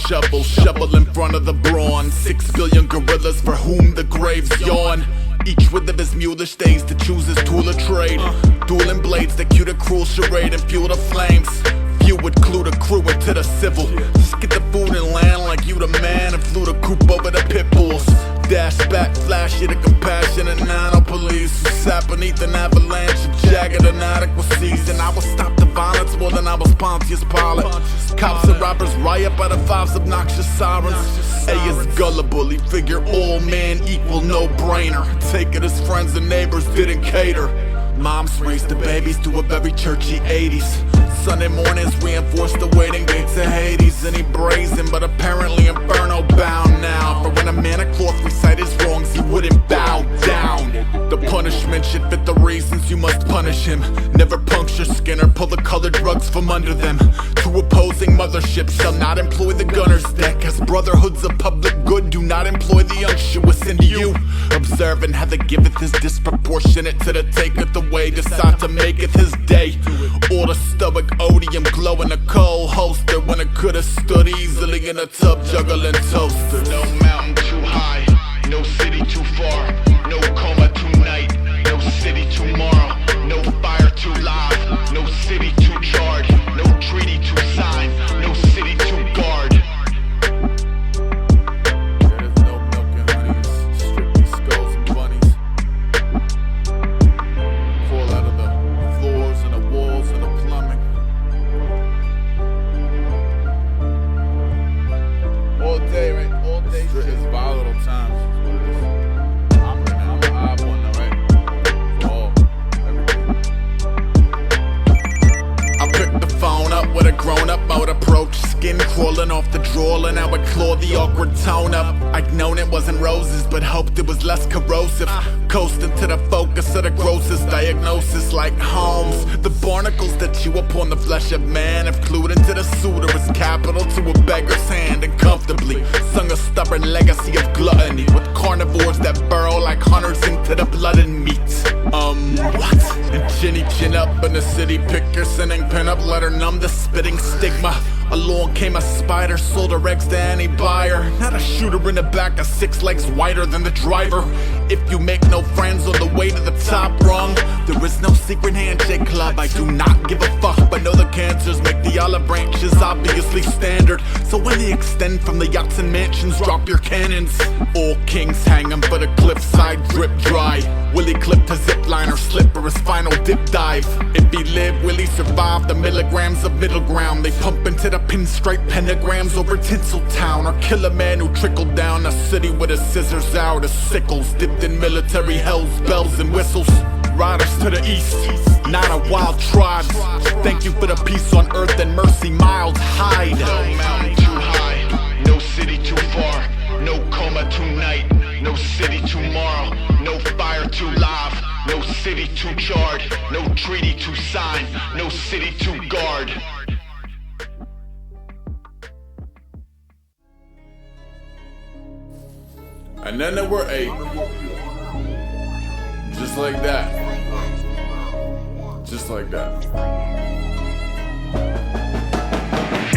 shovel, shovel in front of the brawn. 6 billion gorillas for whom the graves yawn. Each with of his mulish days to choose his tool of trade. Dueling blades that cue the cruel charade and fuel the flames. Few would clue the crew into the civil. Just get the food and land like you the man, and flew the coop over the pit bulls. Dash back, flash you the compassion and nano police who sat beneath an avalanche of jagged inadequacies. And I will stop the violence more than I was Pontius Pilate. Cops and robbers riot by the five's obnoxious sirens. A is gullible, he figure all men equal, no-brainer. Take it his friends and neighbors didn't cater. Moms raised the babies to a very churchy 80s. Sunday mornings reinforced the waiting gates of Hades. And he brazen, but apparently inferno bound now. For when a man of cloth recite his wrongs, he wouldn't bow down. The punishment should fit the reasons you must punish him. Never puncture skin or pull the colored drugs from under them. Two opposing motherships shall not employ the gunner's deck, as brotherhoods of public good do not employ the unctuous. And you, observing how the giveth is disproportionate to the taketh away, decide to maketh his day. Or the stoic odium glow in a cold holster, when it could've stood easily in a tub juggling toaster. No mountain too high, no city too far, no coma tonight, no city tomorrow, no fire too live, no city too charred, no treaty to sign, no city to guard. There's no milk and honey, it's strictly skulls and bunnies. Fall out of the floors and the walls and the plumbing. All day, right? All day shit. It's volatile times, is what it is. I'm an odd one though, right? For all, everything. I picked the phone up with a grown-up mode approach. Skin crawling off the drawer and I would claw the awkward tone up. I'd known it wasn't roses, but hoped it was less corrosive. Coasting to the focus of the grossest diagnosis, like Holmes. The barnacles that chew upon the flesh of man have clued into the suitor as capital to a beggar's hand, and comfortably sung a stubborn legacy of gluttony, with carnivores that burrow like hunters into the blood and meat. What? And chinny chin up in the city, pick your sinning pin up, let her numb the spitting stigma. Along came a spider, sold her eggs to any buyer. Not a shooter in the back, a 6 legs wider than the driver. If you make no friends on the way to the top rung, there is no secret handshake club. I do not give a fuck, but know the cancers make the olive branches obviously standard. So when they extend from the yachts and mansions, drop your cannons. All kings hang 'em, but a cliffside drip dry. Will he clip to zipliner, slip or his final dip dive? If he live, will he survive the milligrams of middle ground? They pump into the pinstripe pentagrams over Tinseltown, or kill a man who trickled down the city with his scissors out as sickles, dipped in military hells, bells and whistles. Riders to the east, not a wild tribe. Thank you for the peace on earth and mercy mild hide. No mountain too high, no city too far, no coma tonight, no city tomorrow, no fire too live, no city too charred, no treaty to sign, no city to guard. And then there were 8. Just like that. Just like that.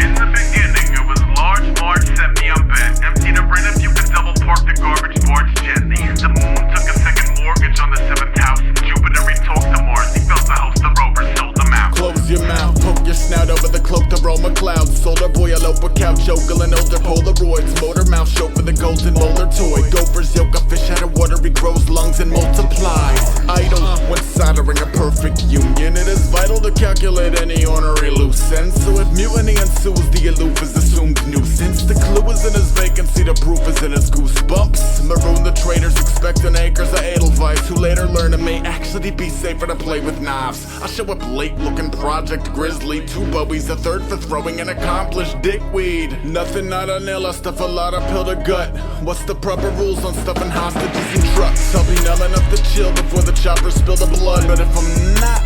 In the beginning, it was large, set me up bed. Empty the brain if you could double park the garbage barge gently. The moon took a second mortgage on the 7th house. Jupiter retalked to Mars. He felt the house, the rovers sold them out. Close your mouth, poke your snout over the cloak to roam a cloud. Soldier boy, elope a couch, ogling older Polaroids. Motor mouth, show for the golden molar toy. Gophers yoke a fish out of water, he grows lungs and multiplies. Idle, when soldering a perfect union, it is vital to calculate any ornery loose ends. So if mutiny ensues, the aloof is assumed nuisance. The clue is in his vacancy, the proof is in his goosebumps. Maroon the traitors, expecting acres of edelweiss, who later learn it may actually be safer to play with knives. I show up late looking Project Grizzly, 2 Bowies, a 3rd for throwing an accomplished dickweed. Nothing not a nail, I stuff a lot of pill to gut. What's the proper rules on stuffing hostages in trucks? I'll be numb enough to chill before the chopper spill the blood, but if I'm not,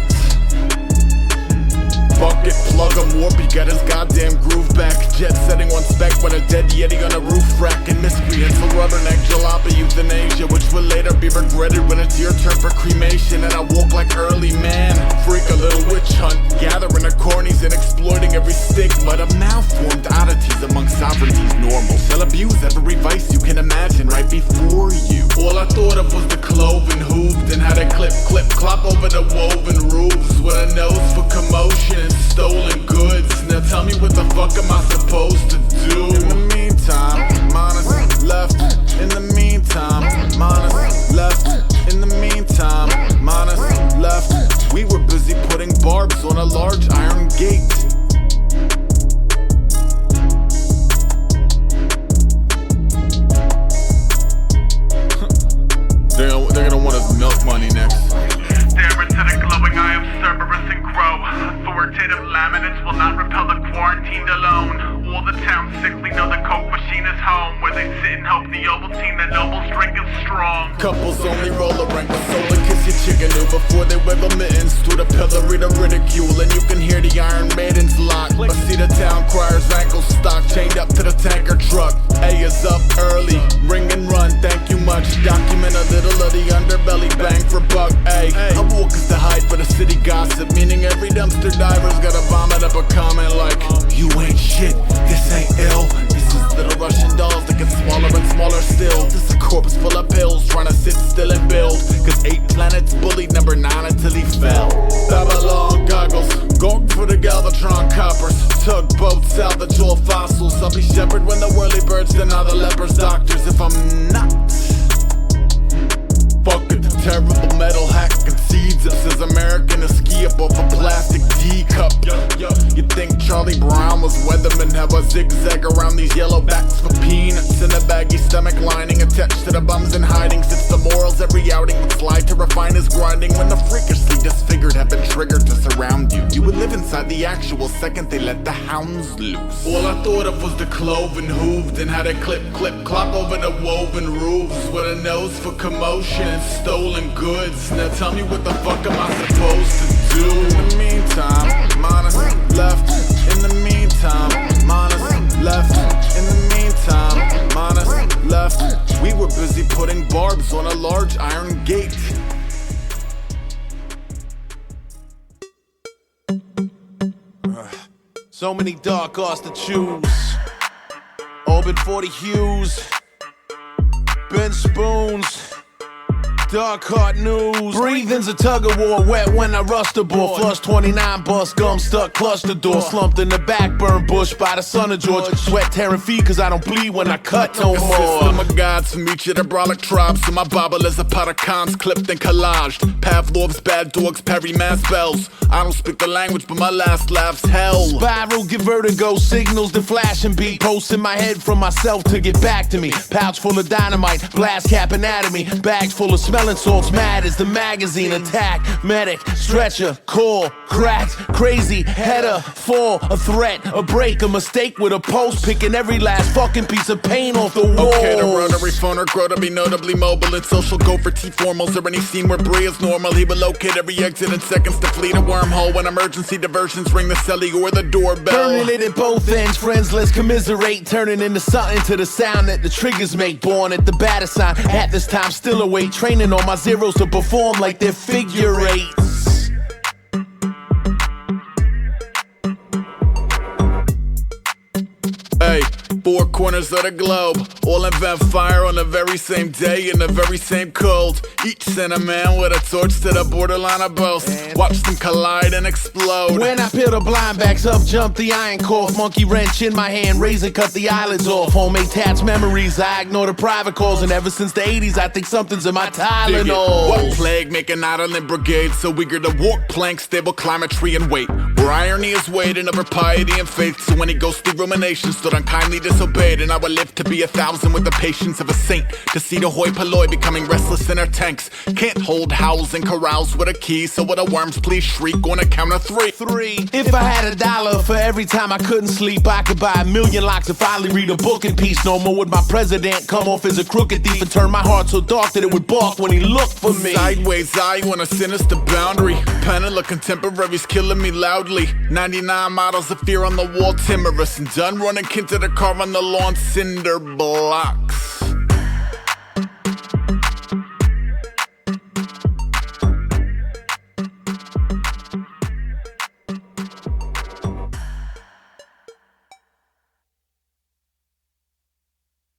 fuck it, plug him, warp, he got his goddamn groove back. Jet setting on spec with a dead yeti on a roof rack, and miscreant Oriental rubberneck, jalopy, euthanasia, which will later be regretted when it's your turn for cremation. And I walk like early man, freak a little witch hunt, gathering the cornies and exploiting every stigma of malformed oddities among sovereignties normal. Shall abuse every vice you can imagine right before you. All I thought of was the cloven hooved and how they clip, clop over the woven roofs with a nose for commotion and stolen goods. Now tell me what the fuck am I supposed to do? In the meantime, minus left. In the meantime, minus left. In the meantime, minus left. We were busy putting barbs on a large iron gate. They're gonna want us milk money next. Stare into the glowing eye of Cerberus and Crow. Authoritative laminates will not repel the quarantined alone. All the town sickly know the coke machine is home, where they sit and hope the Ovaltine that nobles drink is strong. Couples only roll a rank with solar kiss your chicken new before they wiggle mittens through the pillory to ridicule. And you can hear the Iron Maiden's lock, but see the town crier's ankles stock chained up to the tanker truck. A is up early, ring and run, thank you much. Document a little of the underbelly, bang for buck. A walk is the hype for the city gossip, meaning every dumpster diver's gotta vomit up a comment like, you ain't shit, this ain't ill. This is little Russian dolls that get smaller and smaller still. This is a corpse full of pills trying to sit still and build. Cause 8 planets bullied number 9 until he fell. Babylon goggles, gawk for the Galvatron coppers. Tugboats, salvage all fossils. I'll be shepherd when the whirly birds deny the lepers doctors. If I'm not, fuck it, the terrible metal hack concedes us as American to ski up off a plastic teacup. You think Charlie Brown was Weatherman? Have a zigzag around these yellow backs for peanuts in a baggy stomach lining attached to the bums and hidings. It's the morals every outing would slide to refine his grinding. When the freakishly disfigured have been triggered to surround you, you would live inside the actual second they let the hounds loose. All I thought of was the cloven hooved and how they clip, clop over the woven roofs with a nose for commotion and stolen goods. Now tell me what the fuck am I supposed to do? In the meantime, minus left. In the meantime, minus left. In the meantime, minus left. We were busy putting barbs on a large iron gate. So many dark arts to choose. Orbit 40 hues. Ben Spoons. Dark heart news. Breathing's a tug of war, wet when I rust a ball. Flush 29 bus, gum stuck, clutch the door. Slumped in the back, burned bush by the son of George. Sweat tearing feet cause I don't bleed when I cut no more. System of gods from each of the brolic tribes. So my Bible is a pot of cons clipped and collaged. Pavlov's bad dogs parry mass bells. I don't speak the language but my last laugh's hell. Spiral, get vertigo, signals that flash and beat. Posts in my head from myself to get back to me. Pouch full of dynamite, blast cap anatomy. Bags full of smelling salts, mad as the magazine. Attack, medic, stretcher, core, cracked, crazy, header, fall, a threat, a break, a mistake with a post. Picking every last fucking piece of paint off the wall. Okay, the rotary phone or grow to be notably mobile and social. Go for T-formals or any scene where Brie is normal. He will locate every exit in seconds to flee a wormhole. When emergency diversions ring the celly or the doorbell. Burning it at both ends, friends, let's commiserate. Turning into something to the sound that the triggers make. Born at the batter sign, at this time still awake. Training on my zeros to perform like they're figure eights. Hey, 4 corners of the globe, all invent fire on the very same day in the very same cold. Each sent a man with a torch to the borderline of both. Watch them collide and explode. When I peel the blind backs up, jump the iron cough. Monkey wrench in my hand, razor cut the eyelids off. Homemade tats memories, I ignore the private calls. And ever since the 80s, I think something's in my Tylenol. What plague make an island brigade so eager to walk plank, stable climatry and wait? Where irony is weighed and over piety and faith. So any ghostly ruminations stood unkindly disobeyed. And I would live to be 1,000 with the patience of a saint. To see the hoi polloi becoming restless in their tanks. Can't hold howls and corrals with a key. So what the worms please shriek on a count of 3. If I had $1 for every time I couldn't sleep, I could buy 1,000,000 locks and finally read a book in peace. No more would my president come off as a crooked thief and turn my heart so dark that it would bark when he looked for me. Sideways eye on a sinister boundary. Panel of contemporaries killing me loudly. 99 models of fear on the wall, timorous and done running into the car on the lawn, cinder blocks.